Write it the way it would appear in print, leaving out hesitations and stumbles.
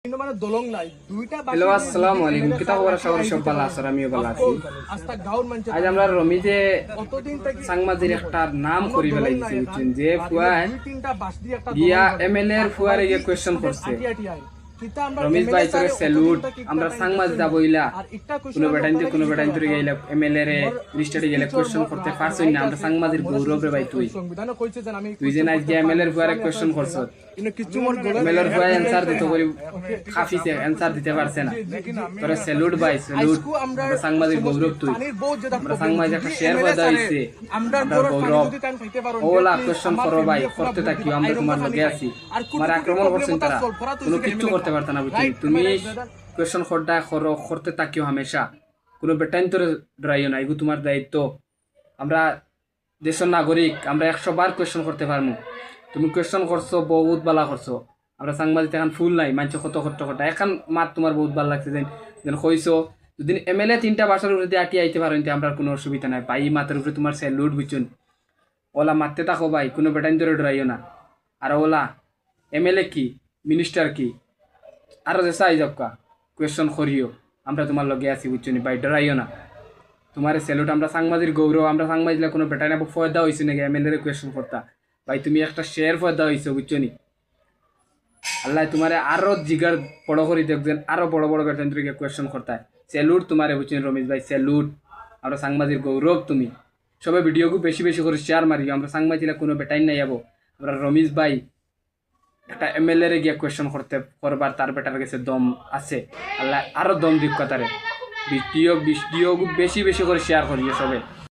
মানে দলং নাই দুইটা হ্যালো আসসালামু আলাইকুম কিতা খবর সবার সব ভালো আছে আমিও ভালো আছি আস্তা গাউন মানছে আজ আমরা রমিজে কতদিন থেকে সাংবাদিক একটা নাম করি ফেলাইছি বুঝছেন যে ফুয়ায় দুই তিনটা বাস দিয়ে একটা গিয়া এমএলএ এর ফুয়ারে গিয়ে কোশ্চেন করছে রমেশ ভাই তোরে স্যালুট আমরা সাংবাদিক যাবইলা কোনো বেটাইন তোরে গেলা এমএলএ রে লিস্টে গেলে কোশ্চেন করতে পারছই না আমরা সাংবাদিক গৌরব রে ভাই সংবিধান কইছে যে আমি তুই যে আজ এমএলএ এর ফুয়ারে কোশ্চেন করছ ইনো কিছু মোর এমএলএ এর ফুয়ায় অ্যানসার দিতে পারি কাফিছে অ্যানসার দিতে পারছে না তোরে স্যালুট ভাই স্যালুট আমরা সাংবাদিক গৌরব তুই আমরা সাংবাদিক একটা শেয়ার বাদা হইছে আমরা গৌরব যদি টাইম খাইতে পারো ওলা কোশ্চেন করো ভাই করতে থাকিও আমরা তোমার লগে আছি আমার আক্রমণ করছেন তারা কোনো কিছু করতে পারতা না বুঝছি তুমি কোশ্চেন খড়টা করতে থাকিও হামেশা কোনো বেটাইন তোর ডরাইও না এগু তোমার দায়িত্ব আমরা দেশের নাগরিক আমরা 100 বার কোশ্চেন করতে পারবো তুমি কোশ্চেন করছো বহুত ভালো করছো আমরা সাংবাদিক এখন ফুল নাই মানছে কত এখন মাত তোমার বহুত ভালো লাগছে যেন কইছো যদি এমএলএ 3টা ভাষার উপরে আটি আইতে পারো আমরা কোনো অসুবিধা নাই ভাই মাতের উপরে তোমার স্যালুট বুঝছেন ওলা মারতে থাকো ভাই কোনো বেটাইন তোরে ডরাইও না আর ওলা এমএলএ কি মিনিস্টার কি আরো যে চাই যাবকা কোয়েশ্চন করিও আমরা তোমার লগে আছি বুঝছো নি ভাই ডরাইও না তোমার স্যালুট আমরা সাংবাদিক গৌরব আমরা সাংবাদিকরা কোনো বেটাই না ফয়দা হয়েছে নাকি এমএলএ কোয়েশ্চন করতা ভাই তুমি একটা শেয়ার ফয়দা হয়েছো বুঝছো নি আল্লাহ তোমারে আরো জিগার বড় করে দেখছেন আরো বড় বড় বেটাইন তোকে কোয়েশ্চন করতা স্যালুট তোমারে বুঝছো রমেশ ভাই স্যালুট আমরা সাংবাদিক গৌরব তুমি সবাই ভিডিওকে বেশি বেশি করে শেয়ার মারিও আমরা সাংবাদিকরা কোনো বেটাই নাই যাবো আমরা রমেশ ভাই একটা এমএলএ রে গিয়ে কোয়েশ্চন করবার তার বেটার কাছে দম আছে আল্লাহ আরো দম দিক কথারে ভিডিও বেশি বেশি করে শেয়ার করিও সবে।